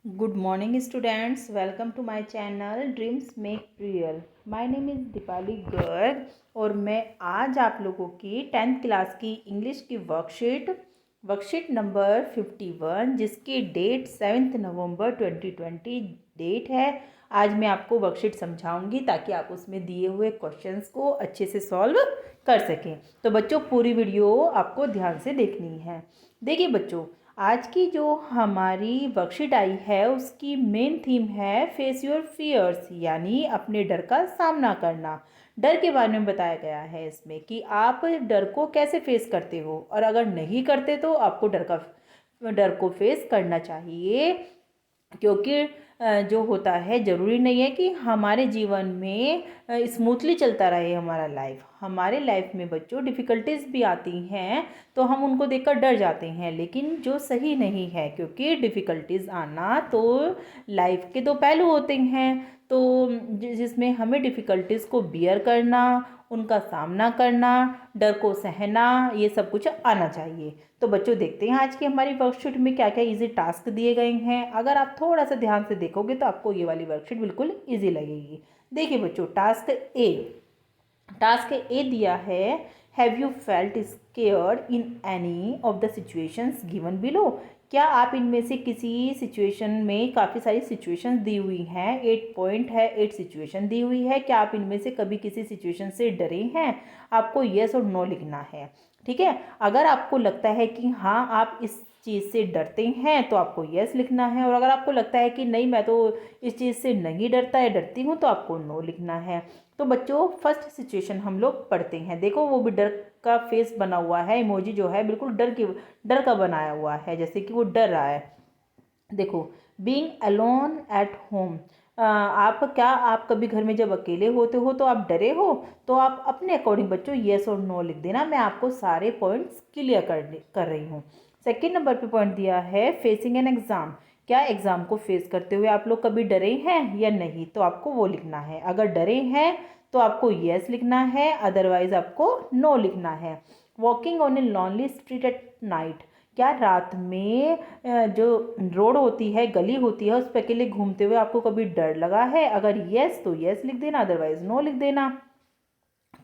Good morning students, welcome to my channel Dreams Make Real। My name is Deepali Garg और मैं आज आप लोगों की 10th क्लास की इंग्लिश की वर्कशीट नंबर 51 जिसकी डेट 7 नवंबर 2020 डेट है। आज मैं आपको वर्कशीट समझाऊंगी ताकि आप उसमें दिए हुए क्वेश्चंस को अच्छे से सॉल्व कर सकें। तो बच्चों पूरी वीडियो आपको ध्यान से देखनी है। देखिए बच्चों, आज की जो हमारी वर्कशीट आई है उसकी मेन थीम है फेस योर फियर्स, यानी अपने डर का सामना करना। डर के बारे में बताया गया है इसमें कि आप डर को कैसे फेस करते हो, और अगर नहीं करते तो आपको डर को फेस करना चाहिए। क्योंकि जो होता है ज़रूरी नहीं है कि हमारे जीवन में स्मूथली चलता रहे हमारा लाइफ। हमारे लाइफ में बच्चों डिफ़िकल्टीज भी आती हैं तो हम उनको देखकर डर जाते हैं, लेकिन जो सही नहीं है, क्योंकि डिफ़िकल्टीज आना तो लाइफ के दो पहलू होते हैं। तो जिसमें हमें डिफ़िकल्टीज़ को बियर करना, उनका सामना करना, डर को सहना, ये सब कुछ आना चाहिए। तो बच्चों देखते हैं आज की हमारी वर्कशीट में क्या क्या इजी टास्क दिए गए हैं। अगर आप थोड़ा सा ध्यान से देखोगे तो आपको ये वाली वर्कशीट बिल्कुल इजी लगेगी। देखिए बच्चों, टास्क ए दिया है, have you felt scared in any of the situations given below. क्या आप इनमें से किसी सिचुएशन में, काफ़ी सारी सिचुएशंस दी हुई हैं, 8 पॉइंट है, 8 सिचुएशन दी हुई है, क्या आप इनमें से कभी किसी सिचुएशन से डरे हैं? आपको येस और नो लिखना है। ठीक है, अगर आपको लगता है कि हाँ आप इस चीज़ से डरते हैं तो आपको येस लिखना है, और अगर आपको लगता है कि नहीं मैं तो इस चीज़ से नहीं डरता या डरती हूँ तो आपको नो लिखना है। तो बच्चों फर्स्ट सिचुएशन हम लोग पढ़ते हैं। देखो वो भी डर का फेस बना हुआ है, इमोजी जो है बिल्कुल डर का बनाया हुआ है, जैसे कि वो डर रहा है। देखो, बीइंग अलोन एट होम, आप कभी घर में जब अकेले होते हो तो आप डरे हो? तो आप अपने अकॉर्डिंग बच्चों येस और नो लिख देना। मैं आपको सारे पॉइंट्स क्लियर कर रही हूँ। सेकेंड नंबर पे पॉइंट दिया है फेसिंग एन एग्ज़ाम। क्या एग्ज़ाम को फेस करते हुए आप लोग कभी डरे हैं या नहीं? तो आपको वो लिखना है। अगर डरे हैं तो आपको येस लिखना है, अदरवाइज आपको नो लिखना है। Walking on A lonely street at night, क्या रात में जो रोड होती है, गली होती है, उस पर अकेले घूमते हुए आपको कभी डर लगा है? अगर येस तो येस लिख देना, अदरवाइज नो लिख देना।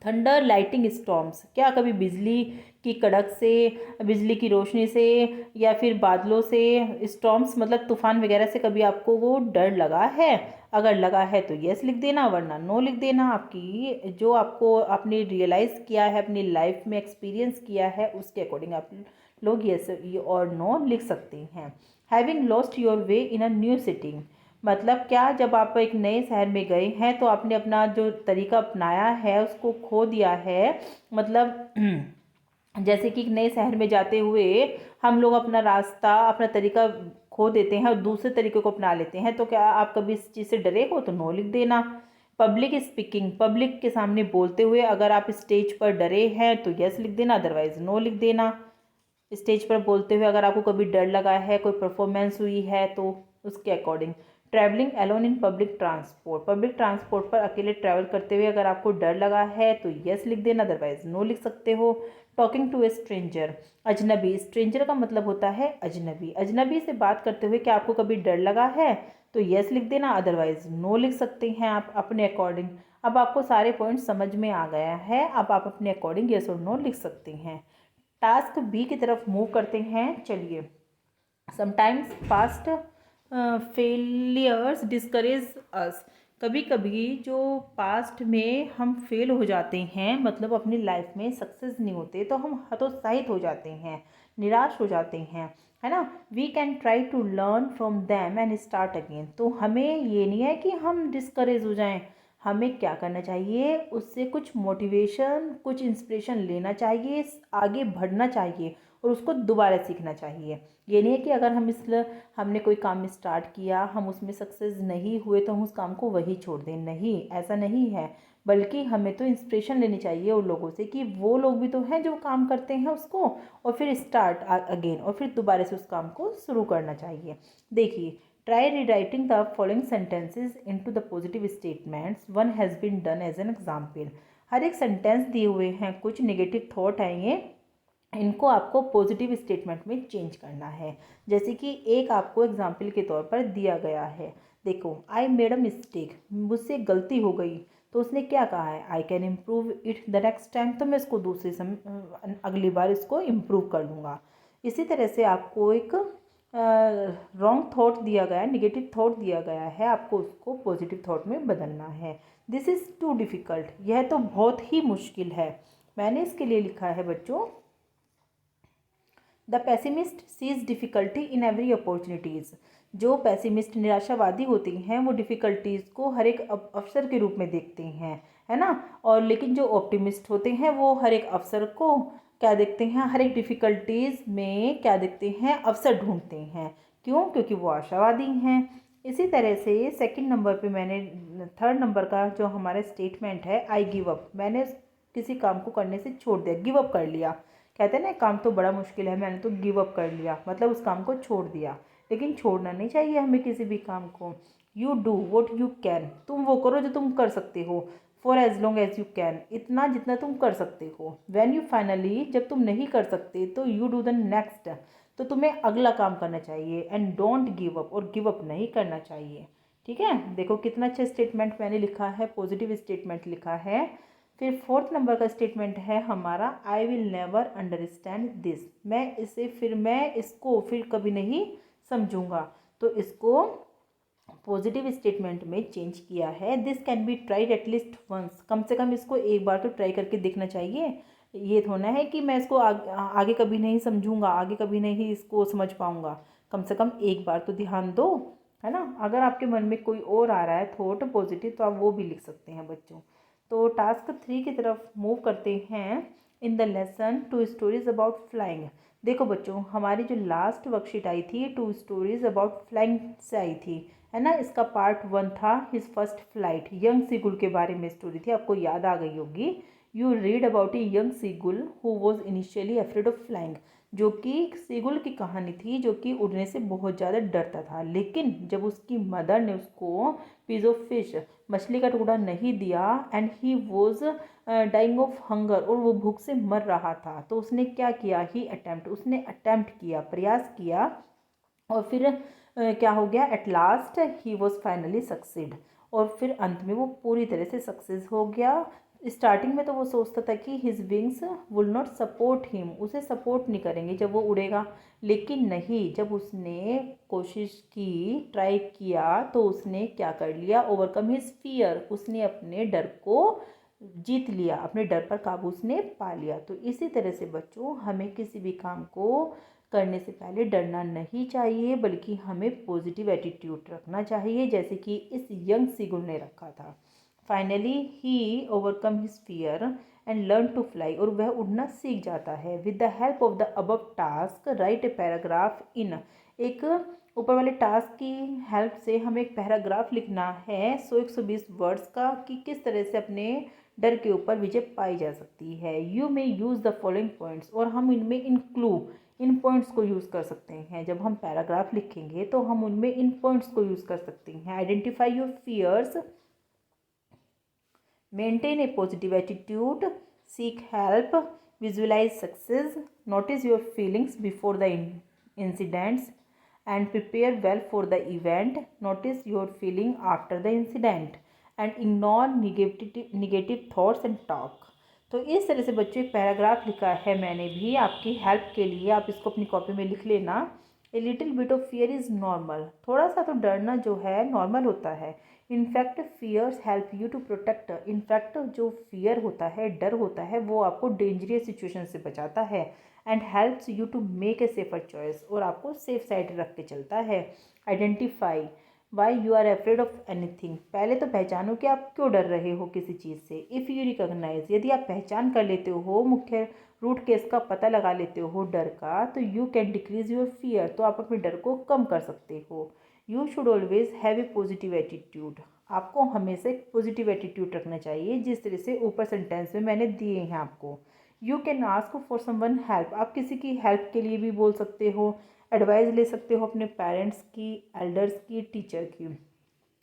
थंडर लाइटिंग स्टॉर्म्स, क्या कभी बिजली की कड़क से, बिजली की रोशनी से, या फिर बादलों से, स्टॉर्म्स मतलब तूफान वगैरह से कभी आपको वो डर लगा है? अगर लगा है तो यस लिख देना, वरना नो लिख देना। आपकी जो आपने रियलाइज़ किया है, अपनी लाइफ में एक्सपीरियंस किया है, उसके अकॉर्डिंग आप लोग यस और नो लिख सकते हैं। Having lost your way in a new city, मतलब क्या जब आप एक नए शहर में गए हैं तो आपने अपना जो तरीका अपनाया है उसको खो दिया है। मतलब जैसे कि नए शहर में जाते हुए हम लोग अपना रास्ता, अपना तरीका खो देते हैं और दूसरे तरीके को अपना लेते हैं, तो क्या आप कभी इस चीज़ से डरे हो? तो नो लिख देना। पब्लिक स्पीकिंग, पब्लिक के सामने बोलते हुए अगर आप स्टेज पर डरे हैं तो यस लिख देना, अदरवाइज नो लिख देना। स्टेज पर बोलते हुए अगर आपको कभी डर लगा है, कोई परफॉर्मेंस हुई है, तो उसके according. Travelling alone in public transport, public transport पर अकेले ट्रैवल करते हुए अगर आपको डर लगा है तो यस लिख देना, अदरवाइज नो लिख सकते हो। टॉकिंग टू ए स्ट्रेंजर, अजनबी, स्ट्रेंजर का मतलब होता है अजनबी। अजनबी से बात करते हुए क्या आपको कभी डर लगा है? तो यस लिख देना, अदरवाइज नो लिख सकते हैं आप अपने अकॉर्डिंग। अब आपको सारे पॉइंट समझ में आ गया है, अब आप अपने अकॉर्डिंग यस और नो लिख सकते हैं। टास्क बी की तरफ मूव करते हैं, चलिए। समटाइम्स पास्ट फेलियर्स डिस्करेज अस, कभी कभी जो पास्ट में हम फेल हो जाते हैं, मतलब अपनी लाइफ में सक्सेस नहीं होते, तो हम हतोत्साहित हो जाते हैं, निराश हो जाते हैं, है ना। We can try to learn from them and start again, तो हमें ये नहीं है कि हम डिस्करेज हो जाएं, हमें क्या करना चाहिए, उससे कुछ मोटिवेशन, कुछ इंस्पिरेशन लेना चाहिए, आगे बढ़ना चाहिए और उसको दोबारा सीखना चाहिए। ये नहीं है कि अगर हमने कोई काम स्टार्ट किया, हम उसमें सक्सेस नहीं हुए तो हम उस काम को वही छोड़ दें, नहीं, ऐसा नहीं है। बल्कि हमें तो इंस्पिरेशन लेनी चाहिए उन लोगों से कि वो लोग भी तो हैं जो काम करते हैं उसको, और फिर स्टार्ट अगेन, और फिर दोबारा से उस काम को शुरू करना चाहिए। देखिए, try rewriting the following sentences into the positive statements, one has been done as an example. हर एक सेंटेंस दिए हुए हैं, कुछ नेगेटिव थॉट हैं ये, इनको आपको पॉजिटिव स्टेटमेंट में चेंज करना है। जैसे कि एक आपको एग्जाम्पल के तौर पर दिया गया है, देखो, आई मेड अ मिस्टेक, मुझसे गलती हो गई, तो उसने क्या कहा है, I can improve it the next time, तो मैं इसको अगली बार इसको इम्प्रूव कर लूँगा। इसी तरह से आपको एक रॉन्ग थॉट दिया गया है, निगेटिव थॉट दिया गया है, आपको उसको पॉजिटिव थॉट में बदलना है। दिस इज़ टू डिफ़िकल्ट, यह तो बहुत ही मुश्किल है। मैंने इसके लिए लिखा है बच्चों, the pessimist sees difficulty in every opportunities. जो पैसिमिस्ट निराशावादी होती हैं वो डिफ़िकल्टीज़ को हर एक अवसर के रूप में देखते हैं, है ना। और लेकिन जो ऑप्टिमिस्ट होते हैं वो हर एक अवसर को क्या देखते हैं, हर एक डिफ़िकल्टीज़ में क्या देखते हैं, अवसर ढूंढते हैं। क्यों? क्योंकि वो आशावादी हैं। इसी तरह से सेकंड नंबर पे मैंने थर्ड नंबर का जो हमारा स्टेटमेंट है, आई गिव अप, मैंने किसी काम को करने से छोड़ दिया, गिव अप कर लिया। कहते हैं ना, काम तो बड़ा मुश्किल है, मैंने तो गिव अप कर लिया, मतलब उस काम को छोड़ दिया। लेकिन छोड़ना नहीं चाहिए हमें किसी भी काम को। You do what you can, तुम वो करो जो तुम कर सकते हो। For as long as you can, इतना जितना तुम कर सकते हो। वैन यू फाइनली, जब तुम नहीं कर सकते तो यू डू द नेक्स्ट, तो तुम्हें अगला काम करना चाहिए। एंड डोंट गिव अप, और गिव अप नहीं करना चाहिए। ठीक है, देखो कितना अच्छा स्टेटमेंट मैंने लिखा है, पॉजिटिव स्टेटमेंट लिखा है। फिर फोर्थ नंबर का स्टेटमेंट है हमारा, I will never understand this, मैं इसको फिर कभी नहीं समझूंगा। तो इसको पॉजिटिव स्टेटमेंट में चेंज किया है, this can be tried at least once, कम से कम इसको एक बार तो ट्राई करके देखना चाहिए। ये थोड़ा है कि मैं इसको आगे कभी नहीं समझूंगा, आगे कभी नहीं इसको समझ पाऊंगा। कम से कम एक बार तो ध्यान दो, है ना। अगर आपके मन में कोई और आ रहा है थॉट पॉजिटिव, तो आप वो भी लिख सकते हैं बच्चों। तो टास्क 3 की तरफ मूव करते हैं। In the lesson 2 stories about flying. देखो बच्चों, हमारी जो लास्ट वर्कशीट आई थी 2 स्टोरीज अबाउट फ्लाइंग से आई थी, है ना। इसका पार्ट 1 था his first flight, young seagull के बारे में स्टोरी थी, आपको याद आ गई होगी। You read about a young seagull who was initially afraid of flying, जो कि सीगुल की कहानी थी जो कि उड़ने से बहुत ज़्यादा डरता था। लेकिन जब उसकी मदर ने उसको पीस ऑफ फिश, मछली का टुकड़ा नहीं दिया, and he was dying of hunger, और वो भूख से मर रहा था, तो उसने क्या किया, उसने अटेम्प्ट किया, प्रयास किया। और फिर क्या हो गया, at last he was finally succeed, और फिर अंत में वो पूरी तरह से सक्सेस हो गया। स्टार्टिंग में तो वो सोचता था कि his wings will not support him, उसे सपोर्ट नहीं करेंगे जब वो उड़ेगा। लेकिन नहीं, जब उसने कोशिश की, ट्राई किया, तो उसने क्या कर लिया, ओवरकम हिज फियर, उसने अपने डर को जीत लिया, अपने डर पर काबू उसने पा लिया। तो इसी तरह से बच्चों, हमें किसी भी काम को करने से पहले डरना नहीं चाहिए, बल्कि हमें पॉजिटिव एटीट्यूड रखना चाहिए, जैसे कि इस यंग सीगुल ने रखा था। Finally he overcome his fear and learn to fly, और वह उड़ना सीख जाता है। With the help of the above task write a paragraph in, एक ऊपर वाले टास्क की हेल्प से हमें एक पैराग्राफ लिखना है 100-120 वर्ड्स का, कि किस तरह से अपने डर के ऊपर विजय पाई जा सकती है। You may use the following points, और हम इनमें इन पॉइंट्स को यूज़ कर सकते हैं। जब हम पैराग्राफ लिखेंगे तो हम उनमें इन पॉइंट्स को यूज़ कर सकते हैं। Identify your fears, maintain a positive attitude, seek help, visualise success, notice your feelings before the incidents and prepare well for the event. Notice your feeling after the incident and ignore negative thoughts and talk. तो इस तरह से बच्चों एक paragraph लिखा है मैंने भी आपकी हेल्प के लिए, आप इसको अपनी कॉपी में लिख लेना। A little bit of fear is normal, थोड़ा सा तो डरना जो है नॉर्मल होता है। In fact fears help you to protect, in fact जो फियर होता है, डर होता है, वो आपको डेंजरियस सिचुएशन से बचाता है। And helps you to make a safer choice, और आपको सेफ साइड रख के चलता है। Identify why you are afraid of anything, पहले तो पहचानो कि आप क्यों डर रहे हो किसी चीज़ से। इफ़ यू रिकॉग्नाइज, यदि आप पहचान कर लेते हो, मुख्य रूट केस का पता लगा लेते हो डर का, तो you can decrease your fear, तो आप अपने डर को कम कर सकते हो। You should always have a positive attitude, आपको हमेशा एक पॉजिटिव एटीट्यूड रखना चाहिए, जिस तरह से ऊपर सेंटेंस में मैंने दिए हैं आपको। You can ask for someone help, आप किसी की हेल्प के लिए भी बोल सकते हो, एडवाइस ले सकते हो अपने पेरेंट्स की, एल्डर्स की, टीचर की।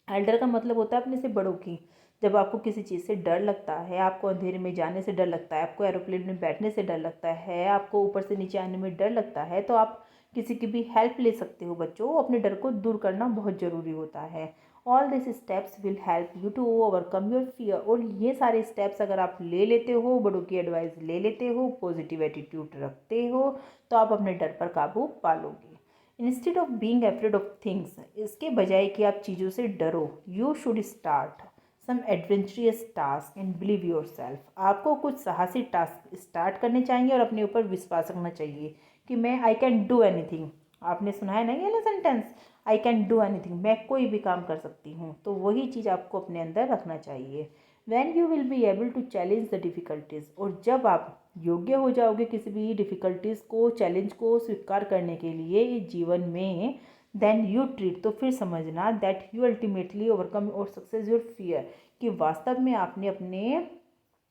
एल्डर का मतलब होता है अपने से बड़ों की, जब आपको किसी चीज़ से डर लगता है, आपको अंधेरे में जाने से डर लगता है, आपको एरोप्लेन में बैठने से डर लगता है, आपको ऊपर से नीचे आने में डर लगता है, तो आप किसी की भी हेल्प ले सकते हो बच्चों। अपने डर को दूर करना बहुत ज़रूरी होता है। All this steps will help you to overcome your fear. और ये सारे स्टेप्स अगर आप ले लेते हो, बड़ों की एडवाइस ले लेते हो, पॉजिटिव एटीट्यूड रखते हो, तो आप अपने डर पर काबू पा लोगे। Instead of being afraid of things, इसके बजाय कि आप चीज़ों से डरो, you should start some adventurous task and believe yourself. आपको कुछ साहसी टास्क स्टार्ट करने चाहिए और अपने ऊपर विश्वास रखना चाहिए कि मैं आई कैन डू एनीथिंग। आपने सुना है ना ये sentence, I can do anything, मैं कोई भी काम कर सकती हूँ। तो वही चीज़ आपको अपने अंदर रखना चाहिए। When you will be able to challenge the difficulties, और जब आप योग्य हो जाओगे किसी भी डिफ़िकल्टीज़ को, चैलेंज को स्वीकार करने के लिए जीवन में, देन यू ट्रीट, तो फिर समझना दैट यू अल्टीमेटली ओवरकम और सक्सेस योर फियर, कि वास्तव में आपने अपने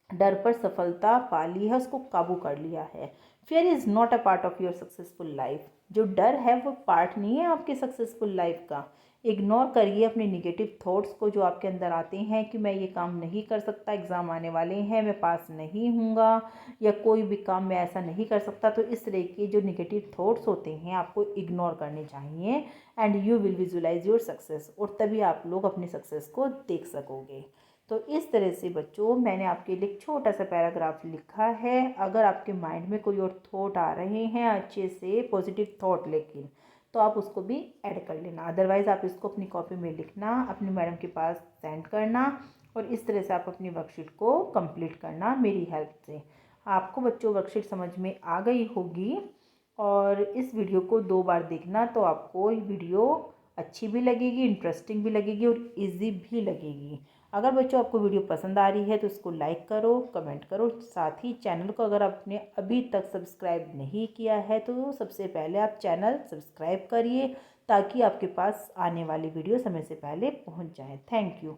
डर पर सफलता पा ली है, उसको काबू कर लिया है। Fear is not a part of your successful life. जो डर है वो पार्ट नहीं है आपके सक्सेसफुल लाइफ का। इग्नोर करिए अपने निगेटिव थॉट्स को जो आपके अंदर आते हैं कि मैं ये काम नहीं कर सकता, एग्ज़ाम आने वाले हैं, मैं पास नहीं हूँगा, या कोई भी काम मैं ऐसा नहीं कर सकता। तो इस तरह के जो निगेटिव थॉट्स होते हैं आपको इग्नोर करने चाहिए। And you will visualise your success, और तभी आप लोग अपनी सक्सेस को देख सकोगे। तो इस तरह से बच्चों मैंने आपके लिए एक छोटा सा पैराग्राफ लिखा है। अगर आपके माइंड में कोई और थॉट आ रहे हैं अच्छे से पॉजिटिव थॉट, लेकिन तो आप उसको भी ऐड कर लेना। अदरवाइज़ आप इसको अपनी कॉपी में लिखना, अपनी मैडम के पास सेंड करना, और इस तरह से आप अपनी वर्कशीट को कंप्लीट करना मेरी हेल्प से। आपको बच्चों वर्कशीट समझ में आ गई होगी, और इस वीडियो को 2 बार देखना तो आपको ये वीडियो अच्छी भी लगेगी, इंटरेस्टिंग भी लगेगी और ईजी भी लगेगी। अगर बच्चों आपको वीडियो पसंद आ रही है तो इसको लाइक करो, कमेंट करो। साथ ही चैनल को अगर आपने अभी तक सब्सक्राइब नहीं किया है तो सबसे पहले आप चैनल सब्सक्राइब करिए, ताकि आपके पास आने वाली वीडियो समय से पहले पहुंच जाए। Thank you.